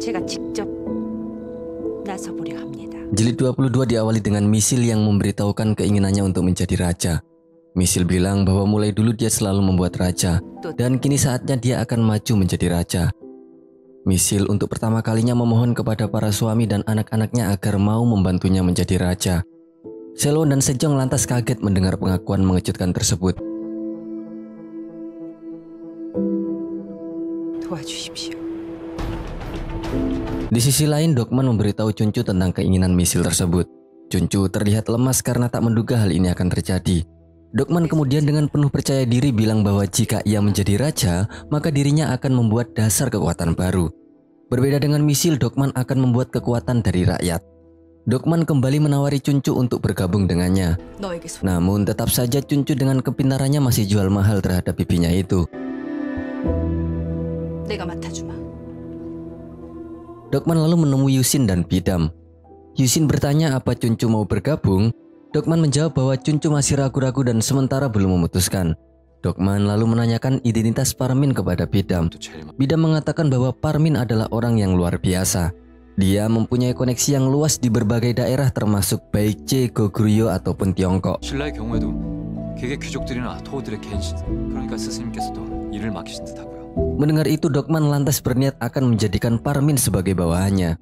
제가 직접 나서보려 합니다. Jilid 22 diawali dengan Misil yang memberitahukan keinginannya untuk menjadi raja. Misil bilang bahwa mulai dulu dia selalu membuat raja, dan kini saatnya dia akan maju menjadi raja. Misil untuk pertama kalinya memohon kepada para suami dan anak-anaknya agar mau membantunya menjadi raja. Selwon dan Sejong lantas kaget mendengar pengakuan mengejutkan tersebut. 도와주십시오. Di sisi lain, Dokman memberitahu Chuncu tentang keinginan Misil tersebut. Chuncu terlihat lemas karena tak menduga hal ini akan terjadi. Dokman kemudian dengan penuh percaya diri bilang bahwa jika ia menjadi raja, maka dirinya akan membuat dasar kekuatan baru. Berbeda dengan Misil, Dokman akan membuat kekuatan dari rakyat. Dokman kembali menawari Chuncu untuk bergabung dengannya. Namun tetap saja Chuncu dengan kepintarannya masih jual mahal terhadap bibinya itu. 내가 맡아주마. Dokman lalu menemui Yusin dan Bidam. Yusin bertanya apa Chuncu mau bergabung. Dokman menjawab bahwa Chuncu masih ragu-ragu dan sementara belum memutuskan. Dokman lalu menanyakan identitas Parmin kepada Bidam. Bidam mengatakan bahwa Parmin adalah orang yang luar biasa. Dia mempunyai koneksi yang luas di berbagai daerah termasuk Baekje, Goguryeo ataupun Tiongkok. 신라의 경우에도 개개 귀족들이나 토호들의 개인신, 그러니까 스승님께서도 일을 맡기신 듯하고요. Mendengar itu, Dokman lantas berniat akan menjadikan Parmin sebagai bawahannya.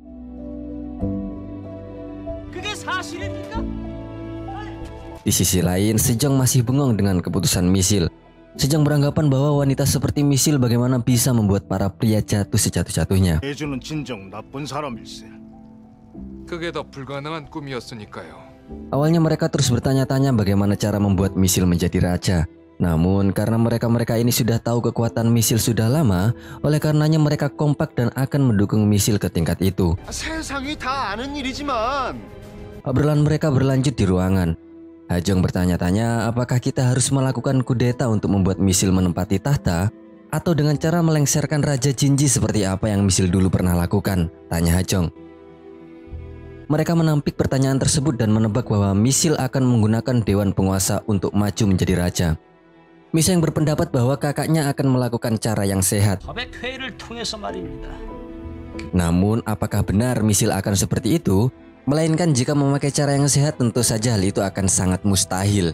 Di sisi lain, Sejong masih bengong dengan keputusan Misil. Sejong beranggapan bahwa wanita seperti Misil bagaimana bisa membuat para pria jatuh sejatuh-jatuhnya. 예주는 진정 나쁜 사람일세. 그게 더 불가능한 꿈이었으니까요. Awalnya mereka terus bertanya-tanya bagaimana cara membuat Misil menjadi raja. Namun karena mereka ini sudah tahu kekuatan Misil sudah lama, oleh karenanya mereka kompak dan akan mendukung Misil ke tingkat itu. 세상이 다 아는 일이지만. Obrolan mereka berlanjut di ruangan. Hajong bertanya-tanya apakah kita harus melakukan kudeta untuk membuat Misil menempati tahta, atau dengan cara melengsarkan Raja Jinji seperti apa yang Misil dulu pernah lakukan, tanya Hajong. Mereka menampik pertanyaan tersebut dan menebak bahwa Misil akan menggunakan Dewan Penguasa untuk maju menjadi raja. Misil yang berpendapat bahwa kakaknya akan melakukan cara yang sehat. Namun apakah benar Misil akan seperti itu? Melainkan jika memakai cara yang sehat, tentu saja hal itu akan sangat mustahil.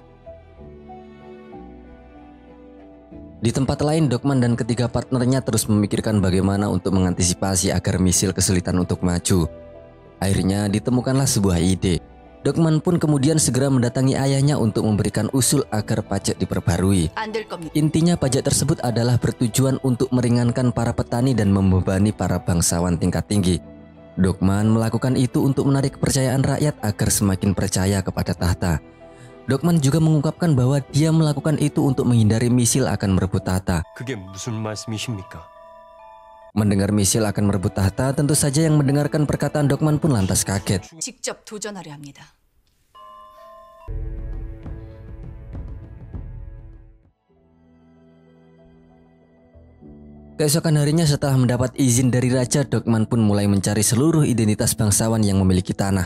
Di tempat lain, Dokman dan ketiga partnernya terus memikirkan bagaimana untuk mengantisipasi agar Misil kesulitan untuk maju. Akhirnya ditemukanlah sebuah ide. Dokman pun kemudian segera mendatangi ayahnya untuk memberikan usul agar pajak diperbarui. Intinya pajak tersebut adalah bertujuan untuk meringankan para petani dan membebani para bangsawan tingkat tinggi. Dokman melakukan itu untuk menarik kepercayaan rakyat agar semakin percaya kepada tahta. Dokman juga mengungkapkan bahwa dia melakukan itu untuk menghindari Misil akan merebut tahta. 그게 무슨 말씀이십니까? Mendengar Misil akan merebut tahta, tentu saja yang mendengarkan perkataan Dokman pun lantas kaget. 직접 도전하려 합니다. Keesokan harinya setelah mendapat izin dari raja, Dokman pun mulai mencari seluruh identitas bangsawan yang memiliki tanah.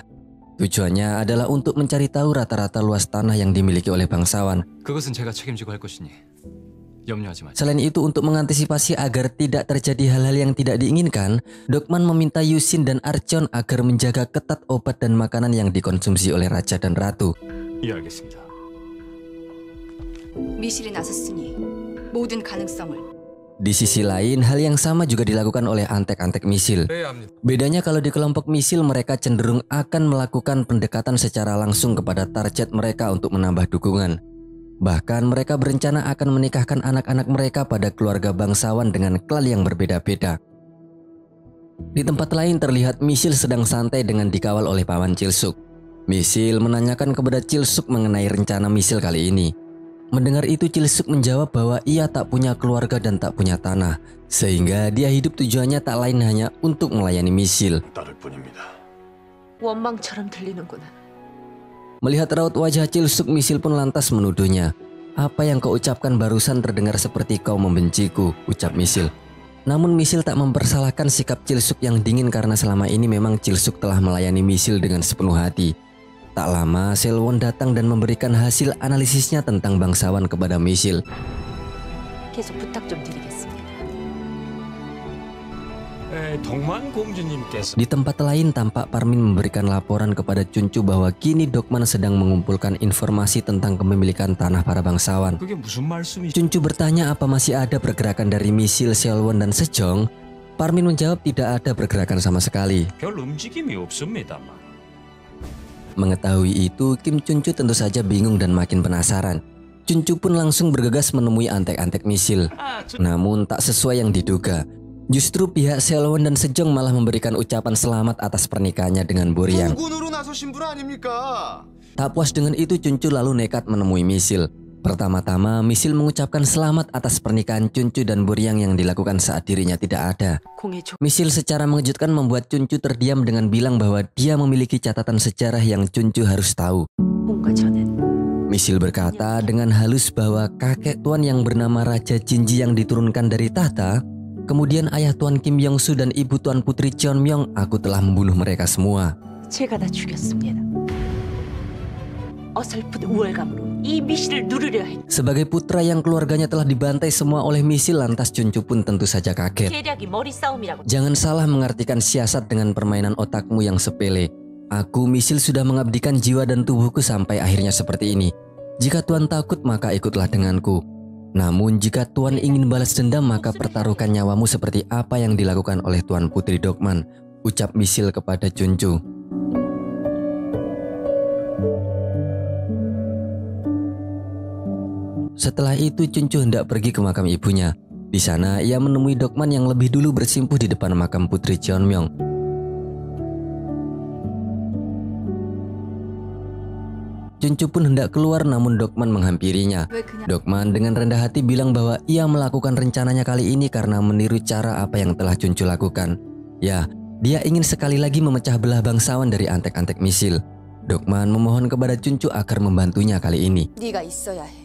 Tujuannya adalah untuk mencari tahu rata-rata luas tanah yang dimiliki oleh bangsawan. 그것은 제가 책임지고 할 것이니 염려하지 마세요. Selain itu, untuk mengantisipasi agar tidak terjadi hal-hal yang tidak diinginkan, Dokman meminta Yusin dan Archeon agar menjaga ketat obat dan makanan yang dikonsumsi oleh raja dan ratu. 예, 알겠습니다. 미실이 나섰으니 모든 가능성을. Di sisi lain, hal yang sama juga dilakukan oleh antek-antek Misil. Bedanya kalau di kelompok Misil, mereka cenderung akan melakukan pendekatan secara langsung kepada target mereka untuk menambah dukungan. Bahkan mereka berencana akan menikahkan anak-anak mereka pada keluarga bangsawan dengan klan yang berbeda-beda. Di tempat lain terlihat Misil sedang santai dengan dikawal oleh paman Chilsuk. Misil menanyakan kepada Chilsuk mengenai rencana Misil kali ini. Mendengar itu, Chilsuk menjawab bahwa ia tak punya keluarga dan tak punya tanah, sehingga dia hidup tujuannya tak lain hanya untuk melayani Misil. 원망처럼 들리는구나. Melihat raut wajah Chilsuk, Misil pun lantas menuduhnya. Apa yang kau ucapkan barusan terdengar seperti kau membenciku, ucap Misil. Namun Misil tak mempersalahkan sikap Chilsuk yang dingin karena selama ini memang Chilsuk telah melayani Misil dengan sepenuh hati. Tak lama, Selwon datang dan memberikan hasil analisisnya tentang bangsawan kepada Misil. 계속 부탁 좀 드리겠습니다. 동만 공주님께서 Di tempat lain tampak Parmin memberikan laporan kepada Chuncu bahwa kini Dokman sedang mengumpulkan informasi tentang kepemilikan tanah para bangsawan. 그게 무슨 말씀이? Chuncu bertanya apa masih ada pergerakan dari misil Seolwon dan Sejong. Parmin menjawab tidak ada pergerakan sama sekali. 별 움직임이 없습니다만. Mengetahui itu, Kim Chuncu tentu saja bingung dan makin penasaran. Chuncu pun langsung bergegas menemui antek-antek misil. Namun tak sesuai yang diduga. Justru pihak Seolwon dan Sejong malah memberikan ucapan selamat atas pernikahannya dengan Boryang. 군으로 나서신 분 아닙니까? Tak puas dengan itu, Chuncu lalu nekat menemui misil. Pertama-tama, misil mengucapkan selamat atas pernikahan Chuncu dan Boryang yang dilakukan saat dirinya tidak ada. Misil secara mengejutkan membuat Chuncu terdiam dengan bilang bahwa dia memiliki catatan sejarah yang Chuncu harus tahu. Misil berkata dengan halus bahwa kakek tuan yang bernama Raja Jinji yang diturunkan dari tahta, kemudian ayah Tuan Kim Yong-su dan ibu Tuan Putri Cheon-myung, aku telah membunuh mereka semua. 제가 다 죽였습니다. 어설픈 우월감으로 이 미신을 누르려 했. Sebagai putra yang keluarganya telah dibantai semua oleh misil, lantas Chuncu pun tentu saja kaget. 계략이 머리 싸움이라고. Jangan salah mengartikan siasat dengan permainan otakmu yang sepele. Aku misil sudah mengabdikan jiwa dan tubuhku sampai akhirnya seperti ini. Jika Tuan takut maka ikutlah denganku. Namun jika Tuan ingin balas dendam maka pertaruhkan nyawamu seperti apa yang dilakukan oleh Tuan Putri Dokman, ucap misil kepada Chuncu. Setelah itu Chuncu hendak pergi ke makam ibunya. Di sana ia menemui Dokman yang lebih dulu bersimpuh di depan makam Putri Cheon-myung. Chuncu pun hendak keluar namun Dokman menghampirinya. Dokman dengan rendah hati bilang bahwa ia melakukan rencananya kali ini karena meniru cara apa yang telah Chuncu lakukan. Ya, dia ingin sekali lagi memecah belah bangsawan dari antek-antek misil. Dokman memohon kepada Chuncu agar membantunya kali ini. 네가 있어야 해.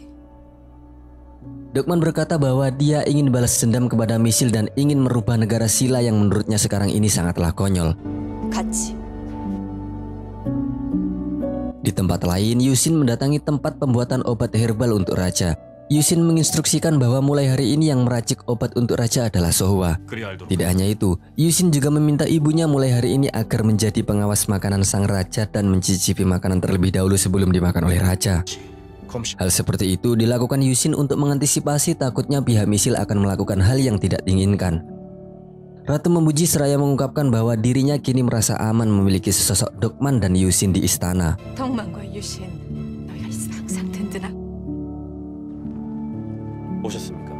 Dokman berkata bahwa dia ingin balas dendam kepada misil dan ingin merubah negara Silla yang menurutnya sekarang ini sangatlah konyol. 같이. Di tempat lain, Yusin mendatangi tempat pembuatan obat herbal untuk raja. Yusin menginstruksikan bahwa mulai hari ini yang meracik obat untuk raja adalah Sohwa. Tidak hanya itu, Yusin juga meminta ibunya mulai hari ini agar menjadi pengawas makanan sang raja dan mencicipi makanan terlebih dahulu sebelum dimakan oleh raja. Hal seperti itu dilakukan Yusin untuk mengantisipasi takutnya pihak misil akan melakukan hal yang tidak diinginkan. Ratu memuji seraya mengungkapkan bahwa dirinya kini merasa aman memiliki sesosok Dokman dan Yusin di istana. 덕만과 유신, 너희가 있으면 항상 든든하고. 오셨습니까?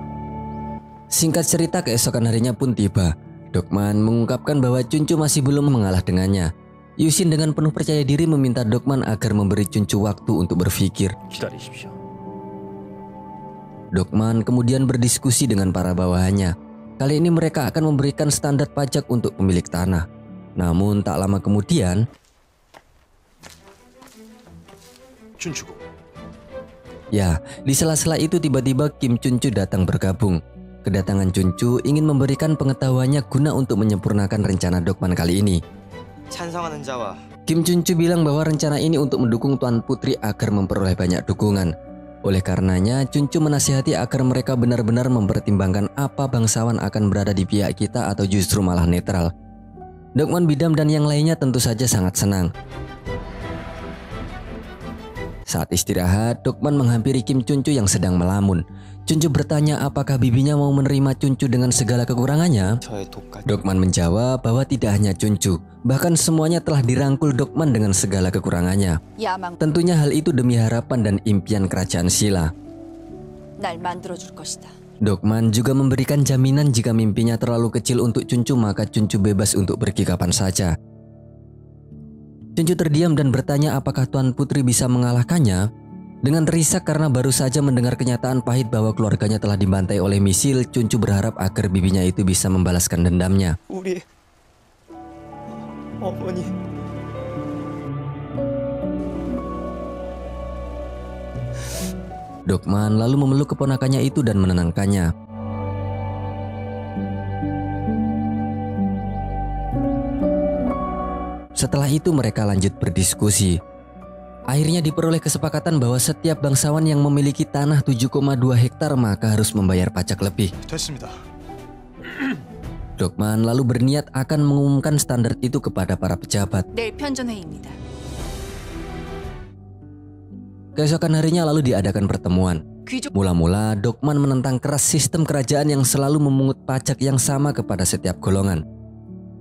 Singkat cerita, keesokan harinya pun tiba. Dokman mengungkapkan bahwa Chuncu masih belum mengalah dengannya. Yusin dengan penuh percaya diri meminta Dokman agar memberi Chuncu waktu untuk berpikir. 기다리십시오. Dokman kemudian berdiskusi dengan para bawahannya. Kali ini mereka akan memberikan standar pajak untuk pemilik tanah. Namun tak lama kemudian, 춘추고. ya, di sela-sela itu tiba-tiba Kim Chuncu datang bergabung. Kedatangan Chuncu ingin memberikan pengetahuannya guna untuk menyempurnakan rencana Dokman kali ini. 찬성하는 자와 Kim Chuncu bilang bahwa rencana ini untuk mendukung Tuan Putri agar memperoleh banyak dukungan. Oleh karenanya, Chuncu menasihati agar mereka benar-benar mempertimbangkan apa bangsawan akan berada di pihak kita atau justru malah netral. Dokman Bidam dan yang lainnya tentu saja sangat senang. Saat istirahat, Dokman menghampiri Kim Chuncu yang sedang melamun. Chuncu bertanya apakah bibinya mau menerima Chuncu dengan segala kekurangannya. 저의 독까지 Dokman menjawab bahwa tidak hanya Chuncu, bahkan semuanya telah dirangkul Dokman dengan segala kekurangannya. 야망, Tentunya hal itu demi harapan dan impian kerajaan Silla. 날 만들어줄 것이다. Dokman juga memberikan jaminan jika mimpinya terlalu kecil untuk Chuncu maka Chuncu bebas untuk pergi kapan saja. Chuncu terdiam dan bertanya apakah Tuan Putri bisa mengalahkannya. Dengan terisak karena baru saja mendengar kenyataan pahit bahwa keluarganya telah dibantai oleh misil, Chuncu berharap agar bibinya itu bisa membalaskan dendamnya. 우리 어머니 Dokman lalu memeluk keponakannya itu dan menenangkannya. Setelah itu mereka lanjut berdiskusi. Akhirnya diperoleh kesepakatan bahwa setiap bangsawan yang memiliki tanah 7,2 hektar maka harus membayar pajak lebih. 됐습니다. Dokman lalu berniat akan mengumumkan standar itu kepada para pejabat. 내일 편전회의입니다. Keesokan harinya lalu diadakan pertemuan. 귀족 Mula-mula Dokman menentang keras sistem kerajaan yang selalu memungut pajak yang sama kepada setiap golongan.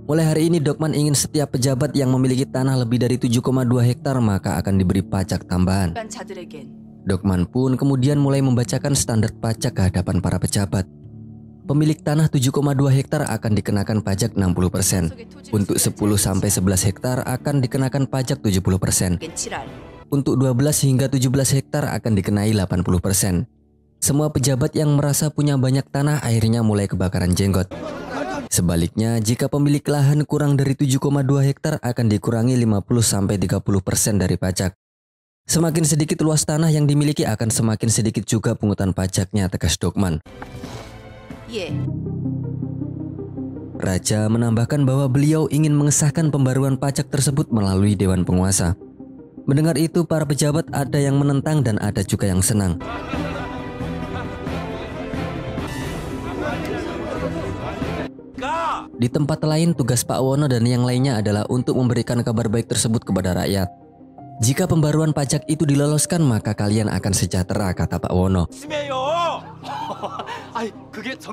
Mulai hari ini Dokman ingin setiap pejabat yang memiliki tanah lebih dari 7,2 hektar maka akan diberi pajak tambahan. 자들에겐 Dokman pun kemudian mulai membacakan standar pajak ke hadapan para pejabat. Pemilik tanah 7,2 hektar akan dikenakan pajak 60%. Untuk 10-11 hektar akan dikenakan pajak 70%. 칠할 Untuk 12 hingga 17 hektar akan dikenai 80%. Semua pejabat yang merasa punya banyak tanah akhirnya mulai kebakaran jenggot. Sebaliknya, jika pemilik lahan kurang dari 7,2 hektar akan dikurangi 50-30% dari pajak. Semakin sedikit luas tanah yang dimiliki akan semakin sedikit juga pungutan pajaknya, tegas Dokman. 예. Raja menambahkan bahwa beliau ingin mengesahkan pembaruan pajak tersebut melalui Dewan Penguasa. Mendengar itu, para pejabat ada yang menentang dan ada juga yang senang. Di tempat lain, tugas Pak Wono dan yang lainnya adalah untuk memberikan kabar baik tersebut kepada rakyat. Jika pembaruan pajak itu diloloskan, maka kalian akan sejahtera, kata Pak Wono.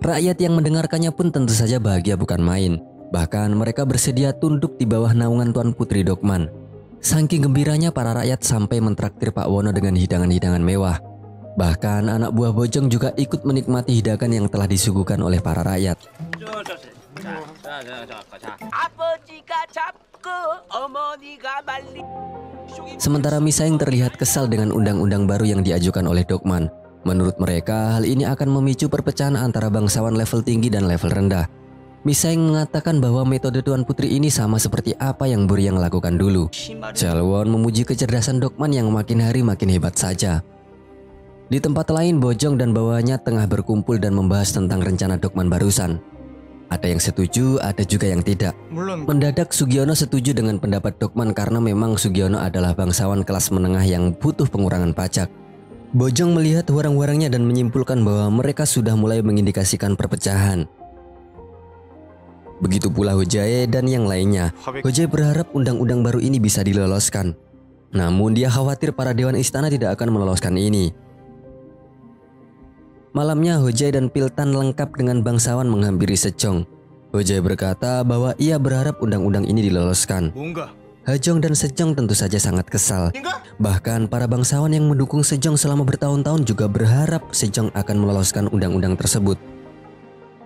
Rakyat yang mendengarkannya pun tentu saja bahagia bukan main. Bahkan mereka bersedia tunduk di bawah naungan Tuan Putri Dokman. Saking gembiranya para rakyat sampai mentraktir Pak Wono dengan hidangan-hidangan mewah. Bahkan anak buah Bojong juga ikut menikmati hidangan yang telah disuguhkan oleh para rakyat. Sementara Misaeng terlihat kesal dengan undang-undang baru yang diajukan oleh Dokman. Menurut mereka, hal ini akan memicu perpecahan antara bangsawan level tinggi dan level rendah. Misaeng mengatakan bahwa metode Tuan Putri ini sama seperti apa yang Buryang lakukan dulu. Chalwon memuji kecerdasan Dokman yang makin hari makin hebat saja. Di tempat lain, Bojong dan bawahannya tengah berkumpul dan membahas tentang rencana Dokman barusan. Ada yang setuju, ada juga yang tidak. Mendadak Sugiono setuju dengan pendapat Dokman karena memang Sugiono adalah bangsawan kelas menengah yang butuh pengurangan pajak. Bojong melihat warang-warangnya dan menyimpulkan bahwa mereka sudah mulai mengindikasikan perpecahan. Begitu pula Hojae dan yang lainnya. Hojae berharap undang-undang baru ini bisa diloloskan. Namun dia khawatir para dewan istana tidak akan meloloskan ini. Malamnya Hojae dan Piltan lengkap dengan bangsawan menghampiri Sejong. Hojae berkata bahwa ia berharap undang-undang ini diloloskan. Hajong dan Sejong tentu saja sangat kesal. Bahkan para bangsawan yang mendukung Sejong selama bertahun-tahun juga berharap Sejong akan meloloskan undang-undang tersebut.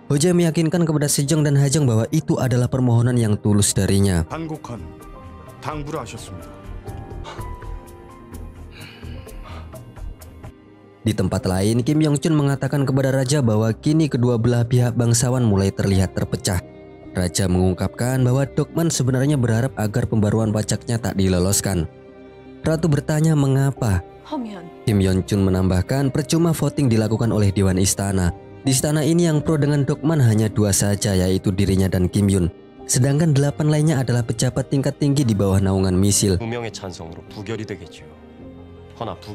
Hojae meyakinkan kepada Sejong dan Hajong bahwa itu adalah permohonan yang tulus darinya. Di tempat lain, Kim Yong Chun mengatakan kepada Raja bahwa kini kedua belah pihak bangsawan mulai terlihat terpecah. Raja mengungkapkan bahwa Dokman sebenarnya berharap agar pembaruan pajaknya tak diloloskan. Ratu bertanya mengapa. 허면 Kim Yong Chun menambahkan percuma voting dilakukan oleh Dewan Istana. Di istana ini yang pro dengan Dokman hanya 2 saja, yaitu dirinya dan Kim Yun. Sedangkan 8 lainnya adalah pejabat tingkat tinggi di bawah naungan misil.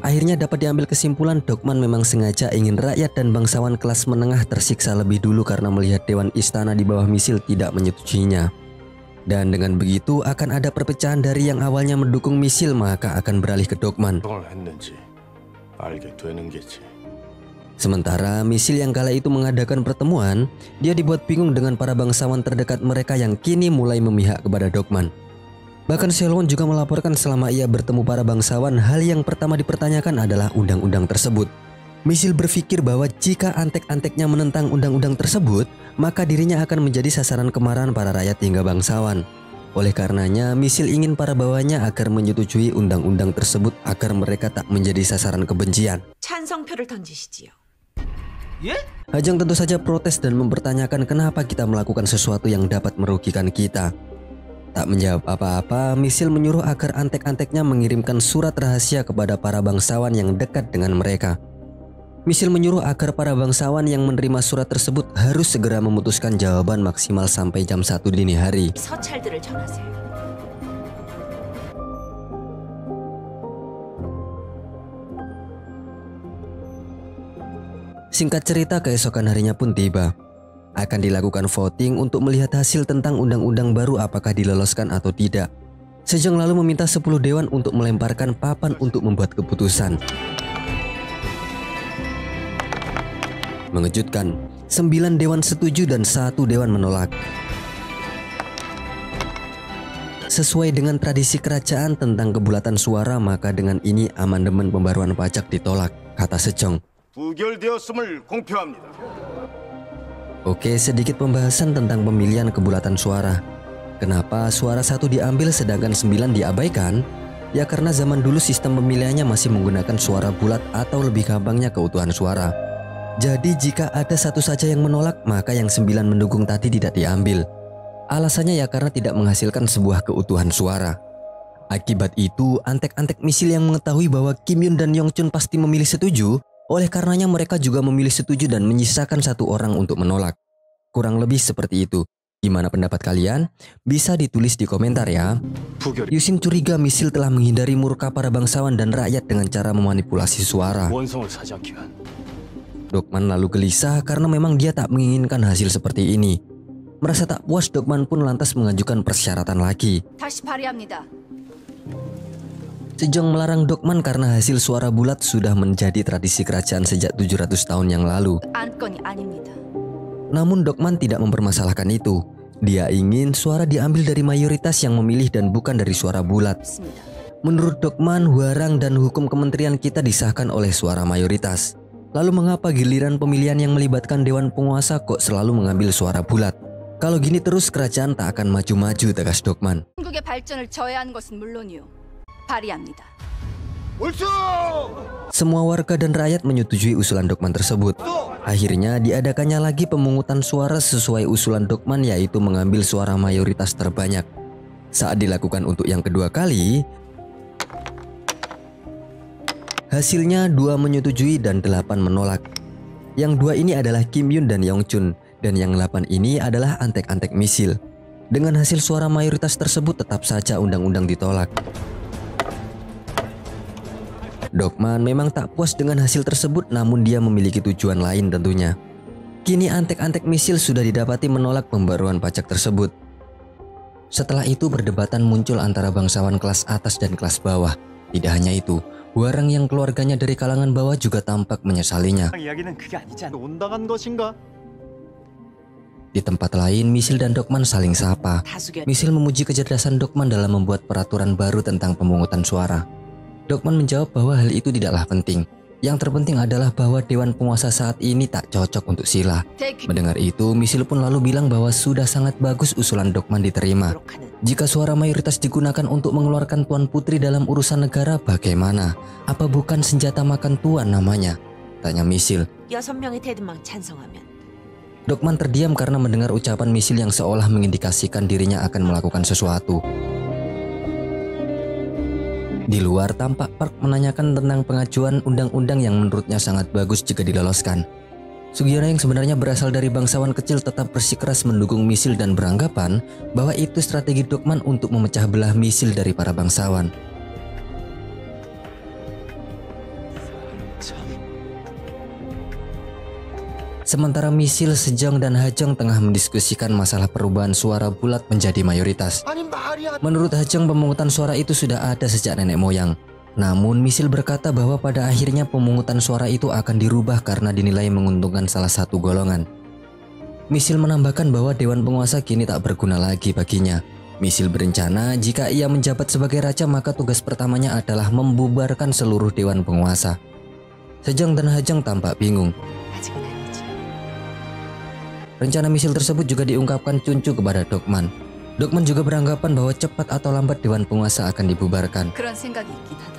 Akhirnya dapat diambil kesimpulan Dokman memang sengaja ingin rakyat dan bangsawan kelas menengah tersiksa lebih dulu karena melihat Dewan Istana di bawah misil tidak menyetujuinya. Dan dengan begitu akan ada perpecahan dari yang awalnya mendukung misil maka akan beralih ke Dokman. Sementara misil yang kala itu mengadakan pertemuan, dia dibuat bingung dengan para bangsawan terdekat mereka yang kini mulai memihak kepada Dokman. Bahkan Chalwon juga melaporkan selama ia bertemu para bangsawan, hal yang pertama dipertanyakan adalah undang-undang tersebut. Misil berpikir bahwa jika antek-anteknya menentang undang-undang tersebut, maka dirinya akan menjadi sasaran kemarahan para rakyat hingga bangsawan. Oleh karenanya, Misil ingin para bawahnya agar menyetujui undang-undang tersebut agar mereka tak menjadi sasaran kebencian. 찬성표를 던지시지요. Hajong tentu saja protes dan mempertanyakan kenapa kita melakukan sesuatu yang dapat merugikan kita. Tak menjawab apa-apa, Misil menyuruh agar antek-anteknya mengirimkan surat rahasia kepada para bangsawan yang dekat dengan mereka. Misil menyuruh agar para bangsawan yang menerima surat tersebut harus segera memutuskan jawaban maksimal sampai jam 1 dini hari. 서찰들을 전하세요. Singkat cerita, keesokan harinya pun tiba. Akan dilakukan voting untuk melihat hasil tentang undang-undang baru apakah diloloskan atau tidak. Sejong lalu meminta 10 dewan untuk melemparkan papan untuk membuat keputusan. Mengejutkan, 9 dewan setuju dan 1 dewan menolak. Sesuai dengan tradisi kerajaan tentang kebulatan suara, maka dengan ini amandemen pembaruan pajak ditolak, kata Sejong. 부결되었음을 공표합니다. Oke, sedikit pembahasan tentang pemilihan kebulatan suara. Kenapa suara 1 diambil sedangkan 9 diabaikan? Ya karena zaman dulu sistem pemilihannya masih menggunakan suara bulat atau lebih gampangnya keutuhan suara. Jadi jika ada 1 saja yang menolak, maka yang 9 mendukung tadi tidak diambil. Alasannya ya karena tidak menghasilkan sebuah keutuhan suara. Akibat itu, antek-antek misil yang mengetahui bahwa Kim Yun dan Yong Chun pasti memilih setuju, oleh karenanya mereka juga memilih setuju dan menyisakan 1 orang untuk menolak. Kurang lebih seperti itu. Gimana pendapat kalian? Bisa ditulis di komentar ya. 부결. Yusin curiga misil telah menghindari murka para bangsawan dan rakyat dengan cara memanipulasi suara. 원성을 사지 않게 한 Dokman lalu gelisah karena memang dia tak menginginkan hasil seperti ini. Merasa tak puas, Dokman pun lantas mengajukan persyaratan lagi. 다시 발의합니다. Sejong melarang Dokman karena hasil suara bulat sudah menjadi tradisi kerajaan sejak 700 tahun yang lalu. 안건이 아닙니다. Namun Dokman tidak mempermasalahkan itu. Dia ingin suara diambil dari mayoritas yang memilih dan bukan dari suara bulat. 맞습니다. Menurut Dokman, Hwarang dan hukum kementerian kita disahkan oleh suara mayoritas. Lalu mengapa giliran pemilihan yang melibatkan dewan penguasa kok selalu mengambil suara bulat? Kalau gini terus kerajaan tak akan maju-maju, tegas Dokman. 한국의 발전을 저해하는 것은 물론이요. 발의합니다. 옳소! Semua warga dan rakyat menyetujui usulan Dokman tersebut. Akhirnya diadakannya lagi pemungutan suara sesuai usulan Dokman, yaitu mengambil suara mayoritas terbanyak. Saat dilakukan untuk yang kedua kali, hasilnya 2 menyetujui dan 8 menolak. Yang 2 ini adalah Kim Yun dan Yong Chun, dan yang 8 ini adalah antek-antek misil. Dengan hasil suara mayoritas tersebut tetap saja undang-undang ditolak. Dokman memang tak puas dengan hasil tersebut, namun dia memiliki tujuan lain tentunya. Kini antek-antek misil sudah didapati menolak pembaruan pajak tersebut. Setelah itu perdebatan muncul antara bangsawan kelas atas dan kelas bawah. Tidak hanya itu, Hwarang yang keluarganya dari kalangan bawah juga tampak menyesalinya. 이야기는 그게 아니잖아. 온당한 것인가? Di tempat lain, Misil dan Dokman saling sapa. 다수결. Misil memuji kecerdasan Dokman dalam membuat peraturan baru tentang pemungutan suara. Dokman menjawab bahwa hal itu tidaklah penting. Yang terpenting adalah bahwa dewan penguasa saat ini tak cocok untuk sila. 대규 Mendengar itu, Misil pun lalu bilang bahwa sudah sangat bagus usulan Dokman diterima. Jika suara mayoritas digunakan untuk mengeluarkan tuan putri dalam urusan negara, bagaimana? Apa bukan senjata makan tuan namanya? Tanya Misil. 6명의 테드망 찬성하면 Dokman terdiam karena mendengar ucapan Misil yang seolah mengindikasikan dirinya akan melakukan sesuatu. Di luar, tampak Park menanyakan tentang pengajuan undang-undang yang menurutnya sangat bagus jika diloloskan. Sugiura yang sebenarnya berasal dari bangsawan kecil tetap bersikeras mendukung Misil dan beranggapan bahwa itu strategi Dokman untuk memecah belah Misil dari para bangsawan. Sementara Misil, Sejong, dan Hajong tengah mendiskusikan masalah perubahan suara bulat menjadi mayoritas. 아니 말이 안 Menurut Hajong, pemungutan suara itu sudah ada sejak nenek moyang. Namun Misil berkata bahwa pada akhirnya pemungutan suara itu akan dirubah karena dinilai menguntungkan salah satu golongan. Misil menambahkan bahwa dewan penguasa kini tak berguna lagi baginya. Misil berencana jika ia menjabat sebagai raja maka tugas pertamanya adalah membubarkan seluruh dewan penguasa. Sejong dan Hajong tampak bingung. 아직은 아니지. Rencana Misil tersebut juga diungkapkan Chuncu kepada Dokman. Dokman juga beranggapan bahwa cepat atau lambat dewan penguasa akan dibubarkan. 그런 생각이 있긴 하다.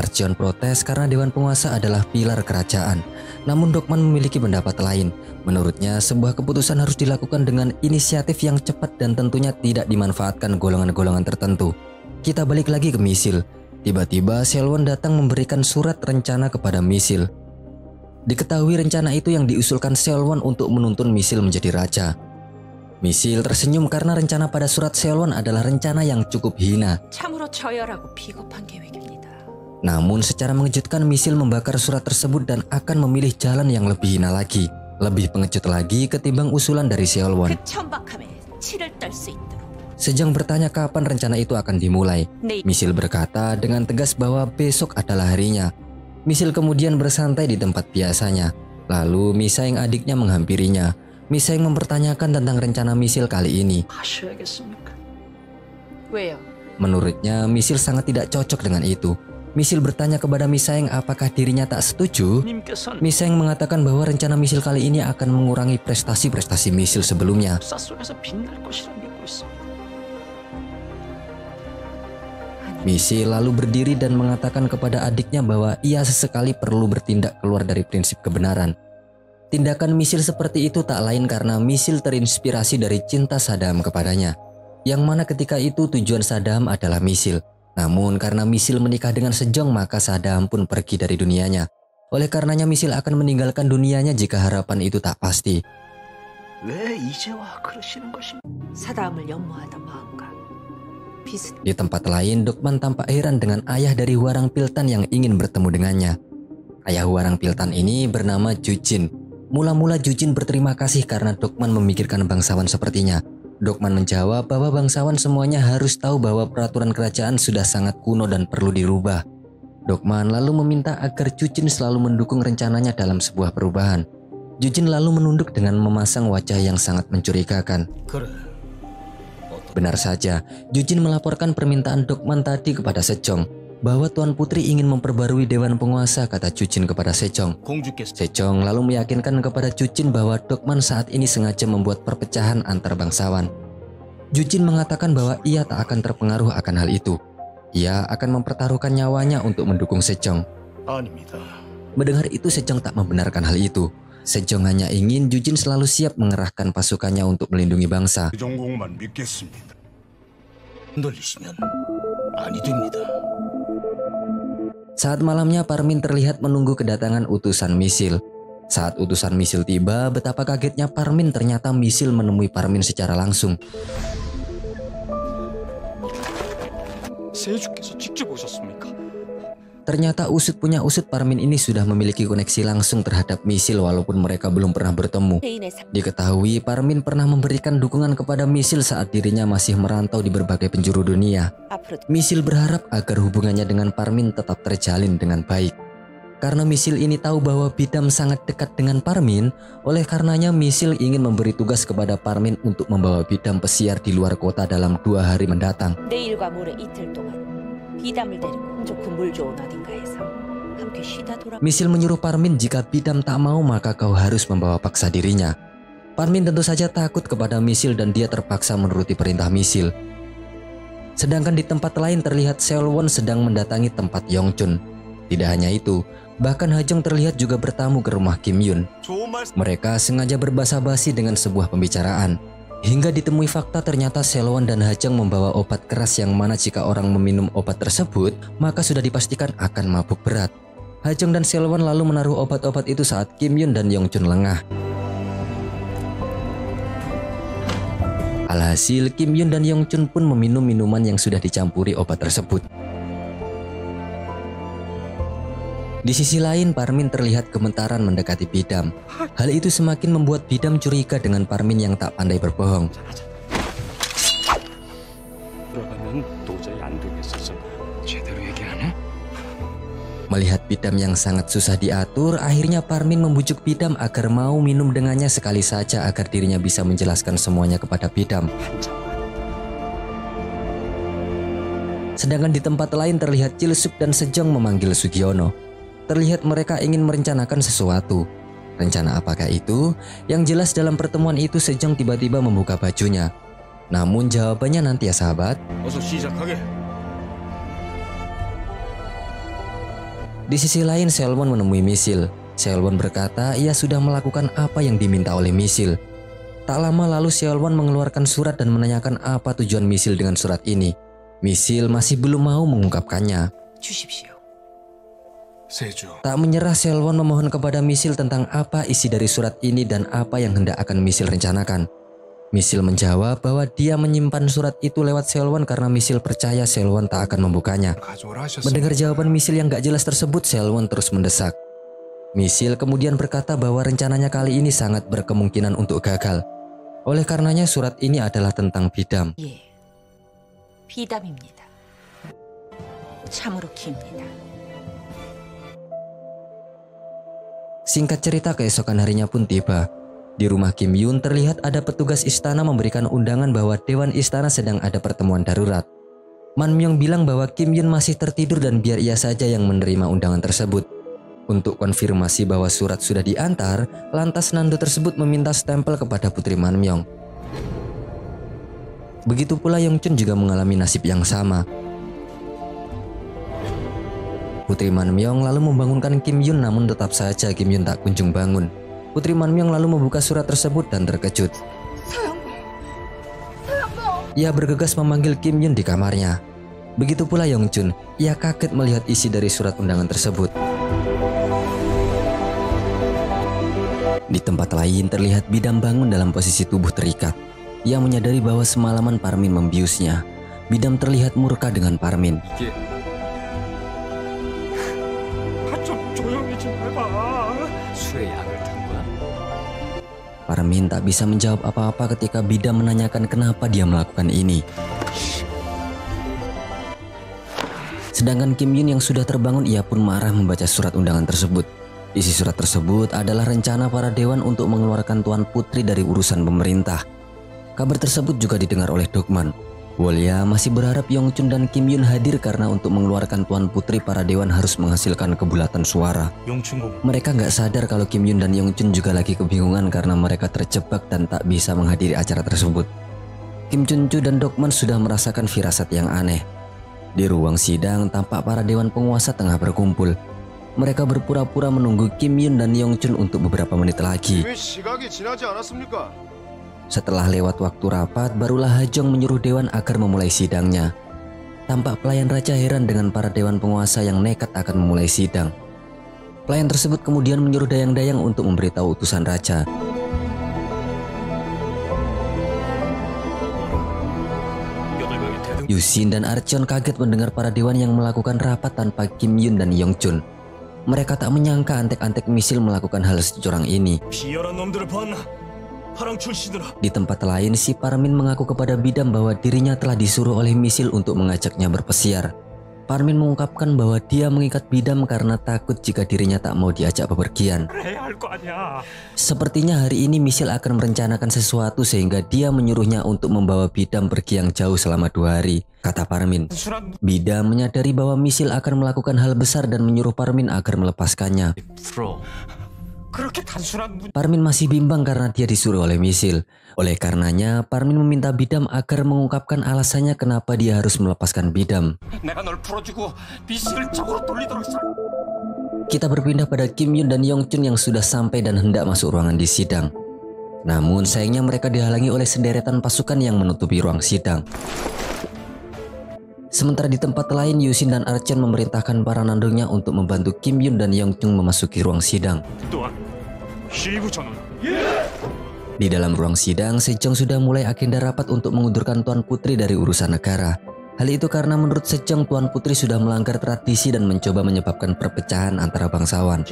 Archeon protes karena dewan penguasa adalah pilar kerajaan. Namun Dokman memiliki pendapat lain. Menurutnya sebuah keputusan harus dilakukan dengan inisiatif yang cepat dan tentunya tidak dimanfaatkan golongan-golongan tertentu. Kita balik lagi ke Misil. Tiba-tiba Selwon datang memberikan surat rencana kepada Misil. Diketahui rencana itu yang diusulkan Selwon untuk menuntun Misil menjadi raja. Misil tersenyum karena rencana pada surat Selwon adalah rencana yang cukup hina. 참으로 처열하고 비겁한 계획입니다. Namun secara mengejutkan Misil membakar surat tersebut dan akan memilih jalan yang lebih hina lagi. Lebih pengecut lagi ketimbang usulan dari Seolwon. 그 천박함에 치를 떨 수 있도록. Sejong bertanya kapan rencana itu akan dimulai. 네. Misil berkata dengan tegas bahwa besok adalah harinya. Misil kemudian bersantai di tempat biasanya. Lalu Misaeng adiknya menghampirinya. Misaeng mempertanyakan tentang rencana Misil kali ini. 가셔야겠습니까? 왜요? Menurutnya Misil sangat tidak cocok dengan itu. Misil bertanya kepada Misaeng apakah dirinya tak setuju. 님께서는 Misaeng mengatakan bahwa rencana Misil kali ini akan mengurangi prestasi-prestasi Misil sebelumnya. 역사 속에서 빛날 것이라 믿고 있습니다. Misil lalu berdiri dan mengatakan kepada adiknya bahwa ia sesekali perlu bertindak keluar dari prinsip kebenaran. Tindakan Misil seperti itu tak lain karena Misil terinspirasi dari cinta Saddam kepadanya. Yang mana ketika itu tujuan Saddam adalah Misil. Namun karena Misil menikah dengan Sejong maka Saddam pun pergi dari dunianya. Oleh karenanya Misil akan meninggalkan dunianya jika harapan itu tak pasti. 왜 이제와 그러시는 것입니까? 사다음을 연모하던 마음과 비슷. Di tempat lain, Dokman tampak heran dengan ayah dari Hwarang Piltan yang ingin bertemu dengannya. Ayah Hwarang Piltan ini bernama Jujin. Mula-mula Jujin berterima kasih karena Dokman memikirkan bangsawan sepertinya. Dokman menjawab bahwa bangsawan semuanya harus tahu bahwa peraturan kerajaan sudah sangat kuno dan perlu dirubah. Dokman lalu meminta agar Jujin selalu mendukung rencananya dalam sebuah perubahan. Jujin lalu menunduk dengan memasang wajah yang sangat mencurigakan. Benar saja, Jujin melaporkan permintaan Dokman tadi kepada Sejong bahwa Tuan Putri ingin memperbarui Dewan Penguasa, kata Jujin kepada Sejong. Sejong lalu meyakinkan kepada Jujin bahwa Dokman saat ini sengaja membuat perpecahan antar bangsawan. Jujin mengatakan bahwa ia tak akan terpengaruh akan hal itu. Ia akan mempertaruhkan nyawanya untuk mendukung Sejong. 아닙니다. Mendengar itu Sejong tak membenarkan hal itu. Sejong hanya ingin Jujin selalu siap mengerahkan pasukannya untuk melindungi bangsa. 정공만 믿겠습니다. 흔들리시면 아니 됩니다. Saat malamnya Parmin terlihat menunggu kedatangan utusan Misil. Saat utusan Misil tiba, betapa kagetnya Parmin ternyata Misil menemui Parmin secara langsung. 세주께서 직접 오셨습니까? Ternyata usut punya usut Parmin ini sudah memiliki koneksi langsung terhadap Misil walaupun mereka belum pernah bertemu. 개인의 삶. Diketahui Parmin pernah memberikan dukungan kepada Misil saat dirinya masih merantau di berbagai penjuru dunia. 앞으로 Misil berharap agar hubungannya dengan Parmin tetap terjalin dengan baik. Karena Misil ini tahu bahwa Bidam sangat dekat dengan Parmin, oleh karenanya Misil ingin memberi tugas kepada Parmin untuk membawa Bidam pesiar di luar kota dalam 2 hari mendatang. 내일과 모레 이틀 동안 비담을 데리고 좋고 물 좋은 어딘가에서 함께 쉬다 돌아. Misil menyuruh Parmin jika Bidam tak mau maka kau harus membawa paksa dirinya. Parmin tentu saja takut kepada Misil dan dia terpaksa menuruti perintah Misil. Sedangkan di tempat lain terlihat Seolwon sedang mendatangi tempat Yongchun. Tidak hanya itu, bahkan Hajong terlihat juga bertamu ke rumah Kim Yun. 좋은 말씀. Mereka sengaja berbasa-basi dengan sebuah pembicaraan. Hingga ditemui fakta ternyata Seolwon dan Hajong membawa obat keras yang mana jika orang meminum obat tersebut maka sudah dipastikan akan mabuk berat. Hajong dan Seolwon lalu menaruh obat-obat itu saat Kim Yun dan Yongchun lengah. Alhasil Kim Yun dan Yongchun pun meminum minuman yang sudah dicampuri obat tersebut. Di sisi lain, Parmin terlihat gemetaran mendekati Bidam. Hal itu semakin membuat Bidam curiga dengan Parmin yang tak pandai berbohong. 돌아가면 도저히 안 되겠어서 제대로 얘기 안 해? Melihat Bidam yang sangat susah diatur, akhirnya Parmin membujuk Bidam agar mau minum dengannya sekali saja agar dirinya bisa menjelaskan semuanya kepada Bidam. Sedangkan di tempat lain terlihat Chilsuk dan Sejong memanggil Sugiono. Terlihat mereka ingin merencanakan sesuatu. Rencana apakah itu? Yang jelas dalam pertemuan itu Sejong tiba-tiba membuka bajunya. Namun jawabannya nanti ya sahabat. 어서 시작하게. Di sisi lain Seolwon menemui Misil. Seolwon berkata ia sudah melakukan apa yang diminta oleh Misil. Tak lama lalu Seolwon mengeluarkan surat dan menanyakan apa tujuan Misil dengan surat ini. Misil masih belum mau mengungkapkannya. 주십시오. 세주. Tak menyerah Seolwon memohon kepada Misil tentang apa isi dari surat ini dan apa yang hendak akan Misil rencanakan. Misil menjawab bahwa dia menyimpan surat itu lewat Seolwon karena Misil percaya Seolwon tak akan membukanya. 가져오라 하셨습니다. Mendengar jawaban Misil yang gak jelas tersebut, Seolwon terus mendesak. Misil kemudian berkata bahwa rencananya kali ini sangat berkemungkinan untuk gagal. Oleh karenanya surat ini adalah tentang Bidam. 예, 비담입니다. 참으로 깁니다. Singkat cerita, keesokan harinya pun tiba. Di rumah Kim Yun terlihat ada petugas istana memberikan undangan bahwa Dewan Istana sedang ada pertemuan darurat. Man Myung bilang bahwa Kim Yun masih tertidur dan biar ia saja yang menerima undangan tersebut. Untuk konfirmasi bahwa surat sudah diantar, lantas Nando tersebut meminta stempel kepada putri Man Myung. Begitu pula Yong Chun juga mengalami nasib yang sama. Putri Man Myung lalu membangunkan Kim Yun, namun tetap saja Kim Yun tak kunjung bangun. Putri Man Myung lalu membuka surat tersebut dan terkejut. Ia bergegas memanggil Kim Yun di kamarnya. Begitu pula Yong Chun, ia kaget melihat isi dari surat undangan tersebut. Di tempat lain terlihat Bidam bangun dalam posisi tubuh terikat. Ia menyadari bahwa semalaman Parmin membiusnya. Bidam terlihat murka dengan Parmin. Parmin tak bisa menjawab apa-apa ketika Bidam menanyakan kenapa dia melakukan ini. Sedangkan Kim Yun yang sudah terbangun, ia pun marah membaca surat undangan tersebut. Isi surat tersebut adalah rencana para dewan untuk mengeluarkan Tuan Putri dari urusan pemerintah. Kabar tersebut juga didengar oleh Dokman. Wolya masih berharap Yong Chun dan Kim Yun hadir karena untuk mengeluarkan Tuan Putri para dewan harus menghasilkan kebulatan suara. Mereka nggak sadar kalau Kim Yun dan Yong Chun juga lagi kebingungan karena mereka terjebak dan tak bisa menghadiri acara tersebut. Kim Chun Chu dan Dokman sudah merasakan firasat yang aneh. Di ruang sidang tampak para dewan penguasa tengah berkumpul. Mereka berpura-pura menunggu Kim Yun dan Yong Chun untuk beberapa menit lagi. Setelah lewat waktu rapat, barulah Ha Jong menyuruh dewan agar memulai sidangnya. Tampak pelayan raja heran dengan para dewan penguasa yang nekat akan memulai sidang. Pelayan tersebut kemudian menyuruh dayang-dayang untuk memberitahu utusan raja. Yusin dan Archeon kaget mendengar para dewan yang melakukan rapat tanpa Kim Yun dan Yong Chun. Mereka tak menyangka antek-antek misil melakukan hal securang ini. Di tempat lain, si Parmin mengaku kepada Bidam bahwa dirinya telah disuruh oleh misil untuk mengajaknya berpesiar. Parmin mengungkapkan bahwa dia mengikat Bidam karena takut jika dirinya tak mau diajak bepergian. Sepertinya hari ini misil akan merencanakan sesuatu sehingga dia menyuruhnya untuk membawa Bidam pergi yang jauh selama 2 hari, kata Parmin. Bidam menyadari bahwa misil akan melakukan hal besar dan menyuruh Parmin agar melepaskannya. Parmin masih bimbang karena dia disuruh oleh misil. Oleh karenanya, Parmin meminta Bidam agar mengungkapkan alasannya kenapa dia harus melepaskan Bidam. Kita berpindah pada Kim Yun dan Yong Chun yang sudah sampai dan hendak masuk ruangan di sidang. Namun sayangnya mereka dihalangi oleh sederetan pasukan yang menutupi ruang sidang. Sementara di tempat lain, Yusin dan Archeon memerintahkan para nandungnya untuk membantu Kim Yun dan Yong Chun memasuki ruang sidang. Di dalam ruang sidang, Sejong sudah mulai agenda rapat untuk mengundurkan Tuan Putri dari urusan negara. Hal itu karena menurut Sejong, Tuan Putri sudah melanggar tradisi dan mencoba menyebabkan perpecahan antara bangsawan.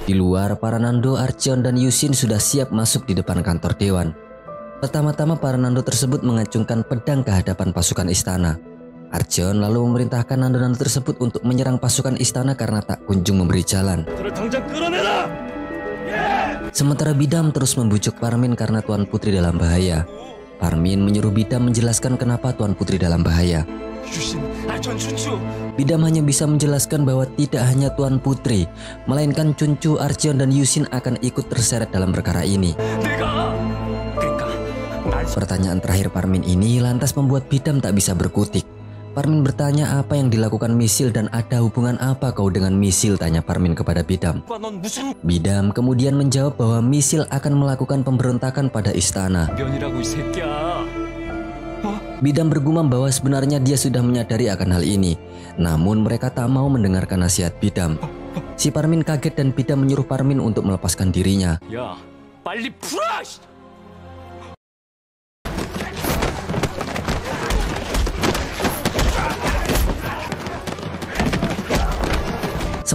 Di luar, para Nando, Archeon, dan Yusin sudah siap masuk di depan kantor dewan. Pertama-tama para Nando tersebut mengacungkan pedang ke hadapan pasukan istana. Archeon lalu memerintahkan Nando-Nando tersebut untuk menyerang pasukan istana karena tak kunjung memberi jalan. Sementara Bidam terus membujuk Parmin karena Tuan Putri dalam bahaya. Parmin menyuruh Bidam menjelaskan kenapa Tuan Putri dalam bahaya. Bidam hanya bisa menjelaskan bahwa tidak hanya Tuan Putri, melainkan Chunchu, Archeon, dan Yusin akan ikut terseret dalam perkara ini. Pertanyaan terakhir Parmin ini lantas membuat Bidam tak bisa berkutik. Parmin bertanya apa yang dilakukan misil dan ada hubungan apa kau dengan misil, tanya Parmin kepada Bidam. Bidam kemudian menjawab bahwa misil akan melakukan pemberontakan pada istana. Bidam bergumam bahwa sebenarnya dia sudah menyadari akan hal ini. Namun mereka tak mau mendengarkan nasihat Bidam. Si Parmin kaget dan Bidam menyuruh Parmin untuk melepaskan dirinya.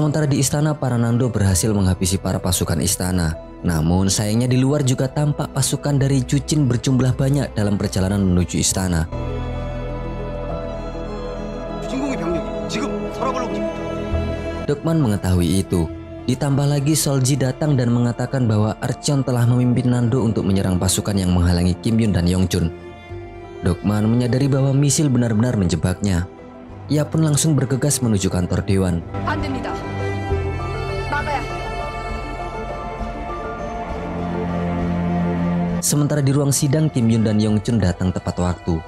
Sementara di istana, para Nando berhasil menghabisi para pasukan istana. Namun sayangnya di luar juga tampak pasukan dari Jucin berjumlah banyak dalam perjalanan menuju istana. Dokman mengetahui itu. Ditambah lagi Solji datang dan mengatakan bahwa Archeon telah memimpin Nando untuk menyerang pasukan yang menghalangi Kim Yun dan Yongchun. Dokman menyadari bahwa misil benar-benar menjebaknya. Ia pun langsung bergegas menuju kantor dewan. 안 됩니다. 막아야 해요. Sementara di ruang sidang, Kim Yun dan Yongchun datang tepat waktu.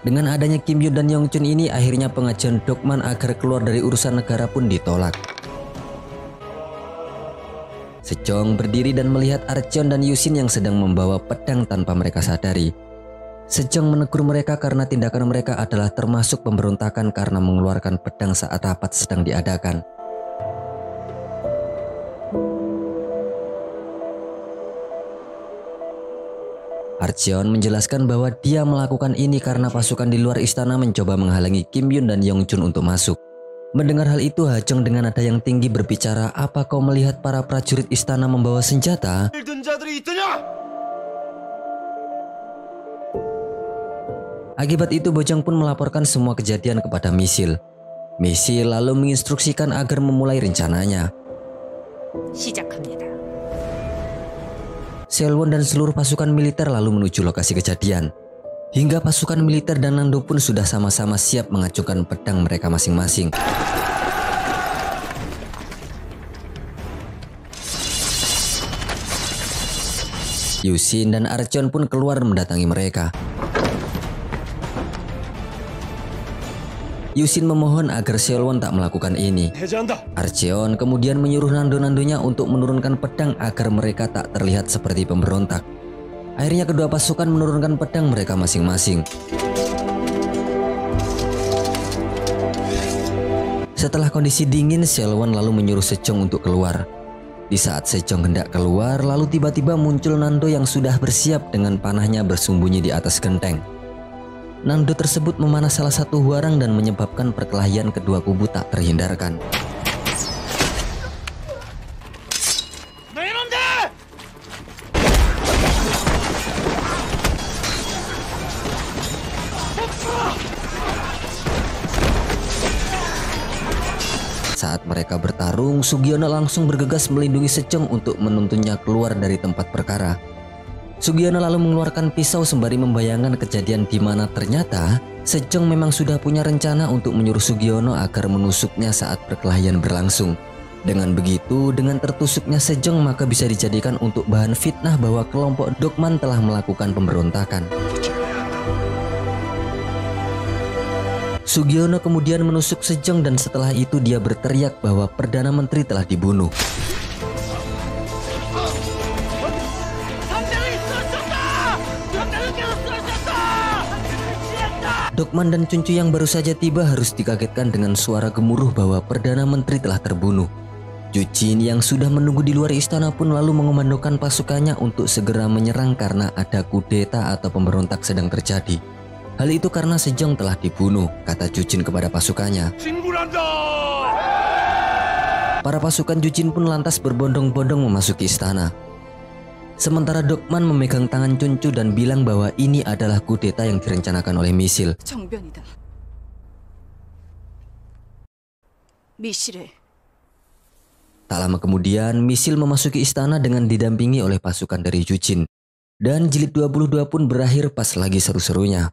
Dengan adanya Kim Yun dan Yongchun ini, akhirnya pengajuan Dokman agar keluar dari urusan negara pun ditolak. Sejong berdiri dan melihat Archeon dan Yusin yang sedang membawa pedang tanpa mereka sadari. Sejong menegur mereka karena tindakan mereka adalah termasuk pemberontakan karena mengeluarkan pedang saat rapat sedang diadakan. Archeon menjelaskan bahwa dia melakukan ini karena pasukan di luar istana mencoba menghalangi Kim Yun dan Yongchun untuk masuk. Mendengar hal itu, Hajong dengan nada yang tinggi berbicara, "Apa kau melihat para prajurit istana membawa senjata?" Akibat itu Bojang pun melaporkan semua kejadian kepada Misil. Misil lalu menginstruksikan agar memulai rencananya. 시작합니다. Selwon dan seluruh pasukan militer lalu menuju lokasi kejadian. Hingga pasukan militer dan Nando pun sudah sama-sama siap mengacungkan pedang mereka masing-masing. Yusin dan Archeon pun keluar mendatangi mereka. Yusin memohon agar Selwon tak melakukan ini. Archeon kemudian menyuruh Nando-nandonya untuk menurunkan pedang agar mereka tak terlihat seperti pemberontak. Akhirnya kedua pasukan menurunkan pedang mereka masing-masing. Setelah kondisi dingin, Selwon lalu menyuruh Sejong untuk keluar. Di saat Sejong hendak keluar, lalu tiba-tiba muncul Nando yang sudah bersiap dengan panahnya bersembunyi di atas genteng. Nando tersebut memanah salah satu huarang dan menyebabkan perkelahian kedua kubu tak terhindarkan. Saat mereka bertarung, Sugiono langsung bergegas melindungi Sejong untuk menuntunnya keluar dari tempat perkara. Sugiono lalu mengeluarkan pisau sembari membayangkan kejadian di mana ternyata Sejong memang sudah punya rencana untuk menyuruh Sugiono agar menusuknya saat perkelahian berlangsung. Dengan begitu, dengan tertusuknya Sejong maka bisa dijadikan untuk bahan fitnah bahwa kelompok Dokman telah melakukan pemberontakan. Sugiono kemudian menusuk Sejong dan setelah itu dia berteriak bahwa Perdana Menteri telah dibunuh. Dokman dan Chuncu yang baru saja tiba harus dikagetkan dengan suara gemuruh bahwa Perdana Menteri telah terbunuh. Jucin yang sudah menunggu di luar istana pun lalu mengomandokan pasukannya untuk segera menyerang karena ada kudeta atau pemberontak sedang terjadi. Hal itu karena Sejong telah dibunuh, kata Jucin kepada pasukannya. Para pasukan Jucin pun lantas berbondong-bondong memasuki istana. Sementara Dokman memegang tangan Chuncu dan bilang bahwa ini adalah kudeta yang direncanakan oleh Misil. 정변이다. 미실해. Tak lama kemudian, Misil memasuki istana dengan didampingi oleh pasukan dari Jucin. Dan jilid 22 pun berakhir pas lagi seru-serunya.